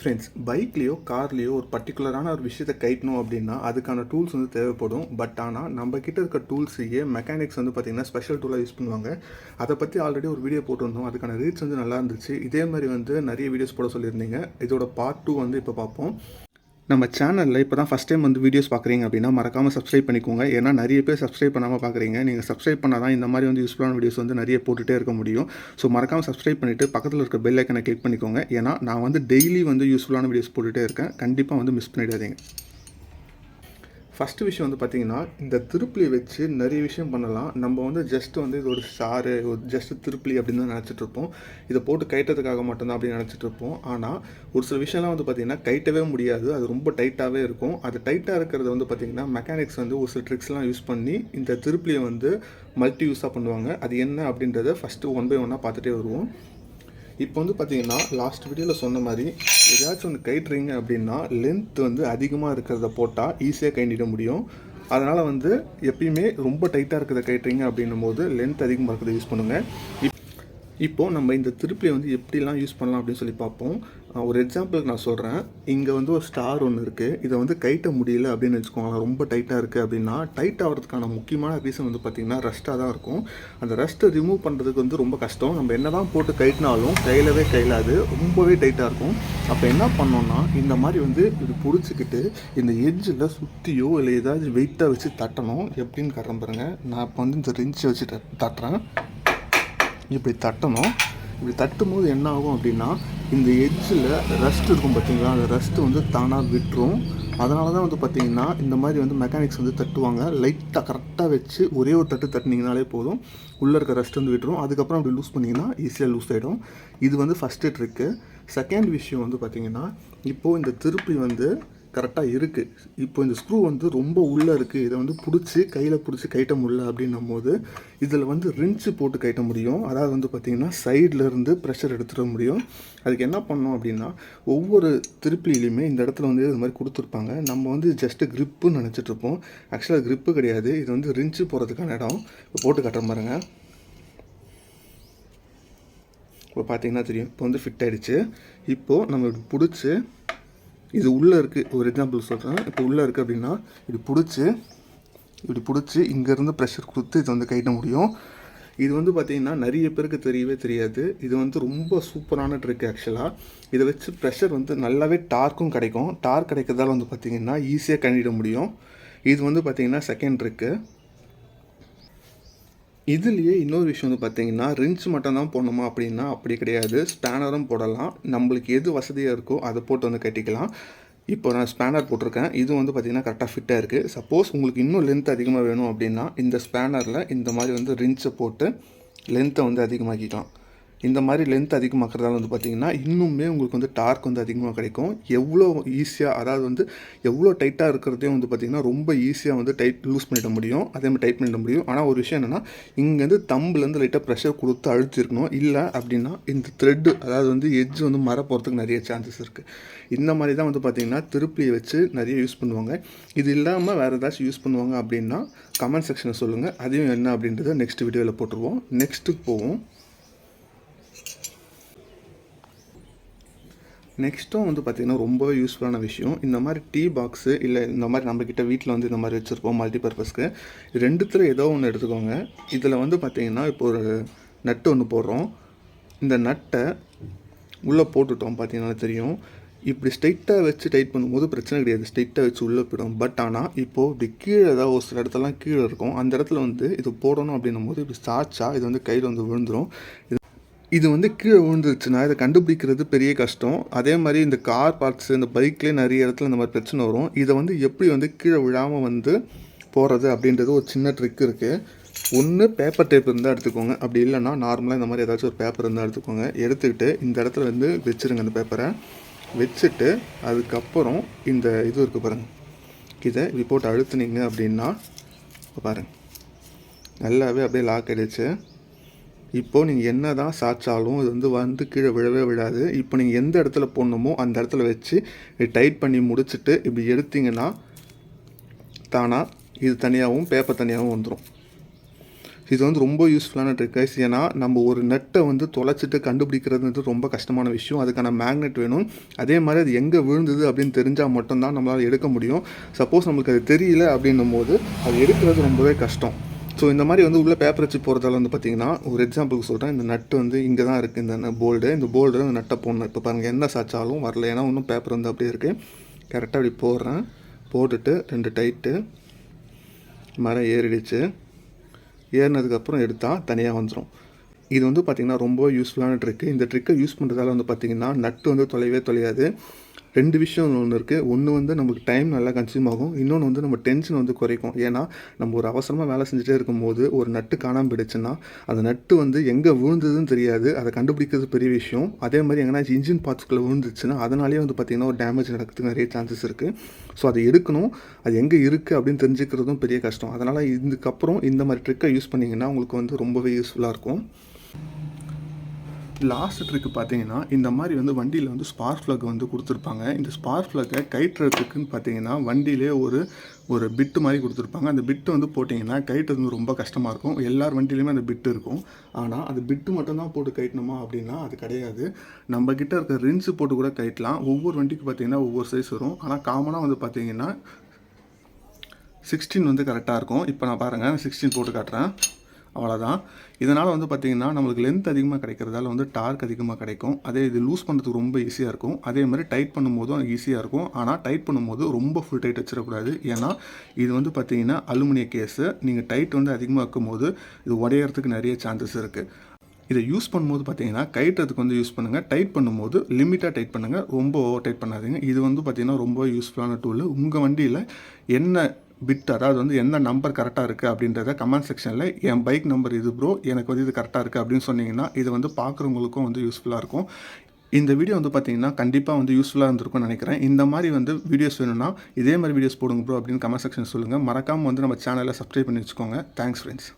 Friends, பைக்லேயோ கார்லேயோ ஒரு பர்டிகுலரான ஒரு விஷயத்தை கைட்டணும் அப்படின்னா அதுக்கான டூல்ஸ் வந்து தேவைப்படும். பட் ஆனால் நம்ம கிட்ட இருக்க டூல்ஸையே மெக்கானிக்ஸ் வந்து பார்த்திங்கன்னா ஸ்பெஷல் டூலாக யூஸ் பண்ணுவாங்க. அதை பற்றி ஆல்ரெடி ஒரு வீடியோ போட்டிருந்தோம். அதுக்கான ரீச் வந்து நல்லா இருந்துச்சு. இதே மாதிரி வந்து நிறைய வீடியோஸ் போட சொல்லியிருந்தீங்க. இதோட பார்ட் 2 வந்து இப்போ பார்ப்போம். நம்ம சேனலில் இப்போ தான் ஃபஸ்ட் டைம் வந்து வீடியோஸ் பார்க்குறீங்க அப்படின்னா மறக்காமல் சப்ஸ்கிரைப் பண்ணிக்கோங்க. ஏன்னா நிறைய பேர் சப்ஸ்கிரைப் பண்ணாமல் பார்க்குறீங்க. நீங்கள் சப்ஸ்கிரைப் பண்ணால் தான் இந்த மாதிரி வந்து யூஸ்ஃபுல்லான வீடியோஸ் வந்து நிறைய போட்டுகிட்டே இருக்க முடியும். ஸோ மறக்காமல் சப்ஸ்கிரைப் பண்ணிவிட்டு பக்கத்தில் இருக்க பெல் ஐக்கனை கிளிக் பண்ணிக்கோங்க. ஏன்னா நான் வந்து டெய்லி வந்து யூஸ்ஃபுல்லான வீடியோஸ் போட்டுகிட்டே இருக்கேன். கண்டிப்பாக வந்து மிஸ் பண்ணிடாதீங்க. ஃபஸ்ட்டு விஷயம் வந்து பார்த்திங்கன்னா, இந்த திருப்பிலியை வச்சு நிறைய விஷயம் பண்ணலாம். நம்ம வந்து ஜஸ்ட்டு வந்து இது ஒரு ஸ்டாரு, ஒரு ஜஸ்ட்டு திருப்பிலி அப்படின்னு தான் நினச்சிட்ருப்போம். இதை போட்டு கைட்டதுக்காக மட்டும்தான் அப்படின்னு நினச்சிட்ருப்போம். ஆனால் ஒரு சில விஷயம்லாம் வந்து பார்த்திங்கன்னா கைட்டவே முடியாது. அது ரொம்ப டைட்டாகவே இருக்கும். அது டைட்டாக இருக்கிறது வந்து பார்த்திங்கன்னா மெக்கானிக்ஸ் வந்து ஒரு சில ட்ரிக்ஸ்லாம் யூஸ் பண்ணி இந்த திருப்பிலியை வந்து மல்டி யூஸாக பண்ணுவாங்க. அது என்ன அப்படின்றத ஃபஸ்ட்டு ஒன் பை ஒன்னாக பார்த்துட்டே வருவோம். இப்போ வந்து பார்த்திங்கன்னா லாஸ்ட் வீடியோவில் சொன்ன மாதிரி ஏதாச்சும் ஒன்று கைட்டுறீங்க அப்படின்னா லென்த் வந்து அதிகமாக இருக்கிறத போட்டால் ஈஸியாக கைண்டிட முடியும். அதனால் வந்து எப்பயுமே ரொம்ப டைட்டாக இருக்கிறத கைட்டுறீங்க அப்படின்னும் போது லென்த் அதிகமாக இருக்கிறத யூஸ் பண்ணுங்கள். இப்போது நம்ம இந்த திருப்பியை வந்து எப்படிலாம் யூஸ் பண்ணலாம் அப்படின்னு சொல்லி பார்ப்போம். ஒரு எக்ஸாம்பிளுக்கு நான் சொல்கிறேன். இங்கே வந்து ஒரு ஸ்டார் ஒன்று இருக்குது. இதை வந்து கைட்ட முடியல அப்படின்னு வச்சுக்கோங்களேன். ரொம்ப டைட்டாக இருக்குது அப்படின்னா டைட் ஆகிறதுக்கான முக்கியமான ரீசன் வந்து பார்த்திங்கன்னா ரஸ்ட்டாக தான் இருக்கும். அந்த ரஸ்ட்டை ரிமூவ் பண்ணுறதுக்கு வந்து ரொம்ப கஷ்டம். நம்ம என்ன தான் போட்டு கைட்டினாலும் கையிலாது ரொம்பவே டைட்டாக இருக்கும். அப்போ என்ன பண்ணோன்னா இந்த மாதிரி வந்து இது பிடிச்சிக்கிட்டு இந்த எட்ஜில் சுற்றியோ இல்லை ஏதாவது வெயிட்டாக வச்சு தட்டணும். எப்படின்னு காட்டுறேன் பாருங்கள். நான் இப்போ வந்து இந்த ரிஞ்சை வச்சு தட்டுறேன். இப்படி தட்டணும். இப்படி தட்டும் போது என்ன ஆகும் அப்படின்னா இந்த எட்ஜில் ரஸ்ட் இருக்கும் பார்த்திங்களா, அந்த ரஸ்ட்டு வந்து தானாக விட்டுரும். அதனால தான் வந்து பார்த்திங்கன்னா இந்த மாதிரி வந்து மெக்கானிக்ஸ் வந்து தட்டுவாங்க. லைட்டாக கரெக்டாக வச்சு ஒரே ஒரு தட்டு தட்டினீங்கனாலே போதும், உள்ளே இருக்க ரஸ்ட் வந்து விட்டுரும். அதுக்கப்புறம் அப்படி லூஸ் பண்ணிங்கன்னா ஈஸியாக லூஸ் ஆகிடும். இது வந்து ஃபஸ்ட்டு ட்ரிக்கு. செகண்ட் விஷயம் வந்து பார்த்திங்கன்னா, இப்போது இந்த திருப்பி வந்து கரெக்டாக இருக்குது. இப்போ இந்த ஸ்க்ரூ வந்து ரொம்ப உள்ளே இருக்குது. இதை வந்து கையில் பிடிச்சி கைட்ட முடியல அப்படின்னும் போது இதில் வந்து ரின்ச்சு போட்டு கைட்ட முடியும். அதாவது வந்து பார்த்திங்கன்னா சைட்லேருந்து ப்ரெஷர் எடுத்துட முடியும். அதுக்கு என்ன பண்ணோம் அப்படின்னா, ஒவ்வொரு திருப்பிலையுமே இந்த இடத்துல வந்து இது மாதிரி கொடுத்துருப்பாங்க. நம்ம வந்து ஜஸ்ட்டு க்ரிப்புன்னு நினச்சிட்ருப்போம். ஆக்சுவலாக க்ரிப்பு கிடையாது. இது வந்து ரின்ச்சு போகிறதுக்கான இடம். இப்போ போட்டு கட்டுற பாருங்க. இப்போ பார்த்திங்கன்னா தெரியும். இப்போ வந்து ஃபிட் ஆகிடுச்சு. இப்போது நம்ம இப்படி பிடிச்சி இது உள்ளே இருக்குது. ஒரு எக்ஸாம்பிள் சொல்கிறேன். இப்போ உள்ளே இருக்குது அப்படின்னா இப்படி பிடிச்சி இங்கேருந்து ப்ரெஷர் கொடுத்து இது வந்து கைட்ட முடியும். இது வந்து பார்த்திங்கன்னா நிறைய பேருக்கு தெரியவே தெரியாது. இது வந்து ரொம்ப சூப்பரான ட்ரிக் ஆக்சுவலாக. இதை வச்சு ப்ரெஷர் வந்து நல்லாவே டார்க்கும் கிடைக்கும். டார்க் கிடைக்கிறதால வந்து பார்த்திங்கன்னா ஈஸியாக கண்டிட முடியும். இது வந்து பார்த்திங்கன்னா செகண்ட் ட்ரிக்கு. இதுலேயே இன்னொரு விஷயம் வந்து பார்த்திங்கன்னா ரின்ச் மட்டும் தான் போடணுமா அப்படின்னா அப்படி கிடையாது. ஸ்பேனரும் போடலாம். நம்மளுக்கு எது வசதியாக இருக்கோ அதை போட்டு வந்து கட்டிக்கலாம். இப்போ நான் ஸ்பேனர் போட்டிருக்கேன். இது வந்து பார்த்திங்கன்னா கரெக்டாக ஃபிட்டாக இருக்குது. சப்போஸ் உங்களுக்கு இன்னும் லென்த் அதிகமாக வேணும் அப்படின்னா இந்த ஸ்பேனரில் இந்த மாதிரி வந்து ரின்ச்சை போட்டு லென்த்தை வந்து அதிகமாக்கிக்கலாம். இந்த மாதிரி லென்த் அதிகமாக்கிறதால வந்து பார்த்திங்கன்னா இன்னுமே உங்களுக்கு வந்து டார்க் வந்து அதிகமாக கிடைக்கும். எவ்வளோ ஈஸியாக, அதாவது வந்து எவ்வளோ டைட்டாக இருக்கிறதையும் வந்து பார்த்திங்கன்னா ரொம்ப ஈஸியாக வந்து லூஸ் பண்ணிட முடியும். அதே மாதிரி டைட் பண்ணிட முடியும். ஆனால் ஒரு விஷயம் என்னென்னா, இங்கேருந்து தம்புலேருந்து லைட்டாக ப்ரெஷர் கொடுத்து அழுத்திருக்கணும். இல்லை அப்படின்னா இந்த த்ரெட்டு, அதாவது வந்து எட்ஜ் வந்து மர போகிறதுக்கு நிறைய சான்சஸ் இருக்குது. இந்த மாதிரி தான் வந்து பார்த்திங்கன்னா திருப்பியை வச்சு நிறைய யூஸ் பண்ணுவாங்க. இது இல்லாமல் வேறு ஏதாச்சும் யூஸ் பண்ணுவாங்க அப்படின்னா கமெண்ட் செக்ஷனில் சொல்லுங்கள். அதையும் என்ன அப்படின்றத நெக்ஸ்ட் வீடியோவில் போட்டுருவோம். நெக்ஸ்ட்டுக்கு போவோம். நெக்ஸ்ட்டும் வந்து பார்த்திங்கன்னா ரொம்பவே யூஸ்ஃபுல்லான விஷயம். இந்த மாதிரி டீ பாக்ஸு இல்லை இந்த மாதிரி நம்மக்கிட்ட வீட்டில் வந்து இந்த மாதிரி வச்சுருப்போம் மல்டிபர்பஸ்க்கு. ரெண்டுத்தில் ஏதோ ஒன்று எடுத்துக்கோங்க. இதில் வந்து பார்த்திங்கன்னா இப்போ ஒரு நட்டு ஒன்று போடுறோம். இந்த நட்டை உள்ளே போட்டுட்டோம். பார்த்திங்கன்னா தெரியும். இப்படி ஸ்ட்ரைட்டாக வச்சு டைட் பண்ணும்போது பிரச்சனை கிடையாது. ஸ்ட்ரைட்டாக வச்சு உள்ளே போயிடும். பட் ஆனால் இப்போது இப்படி கீழே ஏதாவது ஒரு சில இடத்துலலாம் கீழே இருக்கும். அந்த இடத்துல வந்து இது போடணும் அப்படின்னும் போது இப்படி சாச்சா இது வந்து கையில் வந்து விழுந்துடும். இது வந்து கீழே விழுந்துருச்சுன்னா இதை கண்டுபிடிக்கிறது பெரிய கஷ்டம். அதே மாதிரி இந்த கார் பார்ட்ஸு, இந்த பைக்லேயே நிறைய இடத்துல இந்த மாதிரி பிரச்சனை வரும். இதை வந்து எப்படி வந்து கீழே விழாமல் வந்து போகிறது அப்படின்றது ஒரு சின்ன ட்ரிக் இருக்குது. ஒன்று பேப்பர் டேப் இருந்தால் எடுத்துக்கோங்க. அப்படி இல்லைன்னா நார்மலாக இந்த மாதிரி ஏதாச்சும் ஒரு பேப்பர் இருந்தால் எடுத்துக்கோங்க. எடுத்துக்கிட்டு இந்த இடத்துல வந்து வச்சுருங்க. அந்த பேப்பரை வச்சுட்டு அதுக்கப்புறம் இந்த இது இருக்குது பாருங்கள், இதை இப்படி போட்டு அழுத்துனீங்க அப்படின்னா பாருங்கள் நல்லாவே அப்படியே லாக் ஆகிடுச்சு. இப்போது நீங்கள் என்ன தான் சாய்ச்சாலும் இது வந்து கீழே விழவே விழாது. இப்போ நீங்கள் எந்த இடத்துல போடணுமோ அந்த இடத்துல வச்சு டைட் பண்ணி முடிச்சுட்டு இப்படி எடுத்திங்கன்னா தானாக இது தனியாகவும் பேப்பர் தனியாகவும் வந்துடும். இது வந்து ரொம்ப யூஸ்ஃபுல்லான ட்ரிக் கைஸ். ஏன்னா நம்ம ஒரு நட்டை வந்து தொலைச்சிட்டு கண்டுபிடிக்கிறது ரொம்ப கஷ்டமான விஷயம். அதுக்கான மேக்னெட் வேணும். அதே மாதிரி அது எங்கே விழுந்தது அப்படின்னு தெரிஞ்சால் மட்டும்தான் நம்மளால் எடுக்க முடியும். சப்போஸ் நம்மளுக்கு அது தெரியல அப்படின்னும் போது அது எடுக்கிறது ரொம்பவே கஷ்டம். ஸோ இந்த மாதிரி வந்து உள்ளே பேப்பர் வச்சு போகிறதால வந்து பார்த்திங்கன்னா, ஒரு எக்ஸாம்பிளுக்கு சொல்கிறேன். இந்த நட்டு வந்து இங்கே தான் இருக்குது. இந்த போல்டு இந்த நட்டை போடணும். இப்போ பாருங்கள், என்ன சாச்சாலும் வரல. ஏன்னா இன்னும் பேப்பர் வந்து அப்படியே இருக்குது. கரெக்டாக அப்படி போடுறேன். போட்டுட்டு 2 டைட்டு. மரம் ஏறிடுச்சு. ஏறினதுக்கப்புறம் எடுத்தால் தனியாக வந்துடும். இது வந்து பார்த்திங்கன்னா ரொம்ப யூஸ்ஃபுல்லான ட்ரிக்கு. இந்த ட்ரிக்கை யூஸ் பண்ணுறதால வந்து பார்த்திங்கன்னா நட்டு வந்து தொலையாது. 2 விஷயம் ஒன்று இருக்குது. ஒன்று வந்து நமக்கு டைம் நல்லா கன்சியூம் ஆகும். இன்னொன்று வந்து நம்ம டென்ஷன் வந்து குறைக்கும். ஏன்னா நம்ம ஒரு அவசரமாக வேலை செஞ்சுட்டே இருக்கும்போது ஒரு நட்டு காணாமல் போயிடுச்சுன்னா அந்த நட்டு வந்து எங்கே விழுந்ததுன்னு தெரியாது. அதை கண்டுபிடிக்கிறது பெரிய விஷயம். அதே மாதிரி எங்கேனாச்சும் இன்ஜின் பார்ட்ஸ்குள்ளே விழுந்துச்சுன்னா அதனாலேயே வந்து பார்த்திங்கன்னா ஒரு டேமேஜ் நடக்கிறதுக்கு நிறைய சான்சஸ் இருக்குது. ஸோ அதை எடுக்கணும். அது எங்கே இருக்குது அப்படின்னு தெரிஞ்சுக்கிறதும் பெரிய கஷ்டம். அதனால் இதுக்கப்புறம் இந்த மாதிரி ட்ரிக்கை யூஸ் பண்ணிங்கன்னா உங்களுக்கு வந்து ரொம்பவே யூஸ்ஃபுல்லாக இருக்கும். லாஸ்ட் ட்ரிக்கு பார்த்தீங்கன்னா, இந்த மாதிரி வந்து வண்டியில் வந்து ஸ்பார்க் ப்ளக் வந்து கொடுத்துருப்பாங்க. இந்த ஸ்பார்க் ப்ளக்கை கழட்டுறதுக்குன்னு பார்த்தீங்கன்னா வண்டியிலே ஒரு பிட்டு மாதிரி கொடுத்துருப்பாங்க. அந்த பிட்டு வந்து போட்டிங்கன்னா கழட்டுறது வந்து ரொம்ப கஷ்டமாக இருக்கும். எல்லார் வண்டியிலையுமே அந்த பிட்டு இருக்கும். ஆனால் அந்த பிட்டு மட்டும்தான் போட்டு கழட்டணுமா அப்படின்னா அது கிடையாது. நம்ம கிட்ட இருக்க ரின்ஸு போட்டு கூட கழட்டலாம். ஒவ்வொரு வண்டிக்கு பார்த்தீங்கன்னா ஒவ்வொரு சைஸ் வரும். ஆனால் காமனாக வந்து பார்த்தீங்கன்னா 16 வந்து கரெக்டாக இருக்கும். இப்போ நான் பாருங்கள் 16 போட்டு காட்டுறேன். அவ்வளோதான். இதனால் வந்து பார்த்திங்கன்னா நம்மளுக்கு லென்த் அதிகமாக கிடைக்கிறதால வந்து டார்க் அதிகமாக கிடைக்கும். அதே இது லூஸ் பண்ணுறதுக்கு ரொம்ப ஈஸியாக இருக்கும். அதே மாதிரி டைட் பண்ணும்போதும் ஈஸியாக இருக்கும். ஆனால் டைட் பண்ணும்போது ரொம்ப ஃபுல் டைட் வச்சிடக்கூடாது. ஏன்னா இது வந்து பார்த்திங்கன்னா அலுமினிய கேஸு. நீங்கள் டைட் வந்து அதிகமாக வைக்கும்போது இது உடையறதுக்கு நிறைய சான்சஸ் இருக்குது. இதை யூஸ் பண்ணும்போது பார்த்தீங்கன்னா கழட்டுறதுக்கு வந்து யூஸ் பண்ணுங்கள். டைட் பண்ணும்போது லிமிட்டாக டைட் பண்ணுங்கள். ரொம்ப ஓவர் டைட் பண்ணாதீங்க. இது வந்து பார்த்திங்கன்னா ரொம்ப யூஸ்ஃபுல்லான டூலு. உங்கள் வண்டியில் என்ன பிட், அதாவது வந்து எந்த நம்பர் கரெக்டாக இருக்குது அப்படின்றத கமெண்ட் செக்ஷனில் என் பைக் நம்பர் இது ப்ரோ, எனக்கு வந்து இது கரெக்டாக இருக்குது அப்படின்னு சொன்னீங்கன்னா இது வந்து பார்க்குறவங்களுக்கும் வந்து யூஸ்ஃபுல்லாக இருக்கும். இந்த வீடியோ வந்து பார்த்தீங்கன்னா கண்டிப்பாக வந்து யூஸ்ஃபுல்லாக இருந்திருக்கும்னு நினைக்கிறேன். இந்த மாதிரி வந்து வீடியோஸ் வேணும்னா இதே மாதிரி வீடியோஸ் போடுங்க ப்ரோ அப்படின்னு கமெண்ட் செக்ஷன் சொல்லுங்கள். மறக்காமல் வந்து நம்ம சேனலை சப்ஸ்கிரைப் பண்ணி வச்சுக்கோங்க. Thanks friends.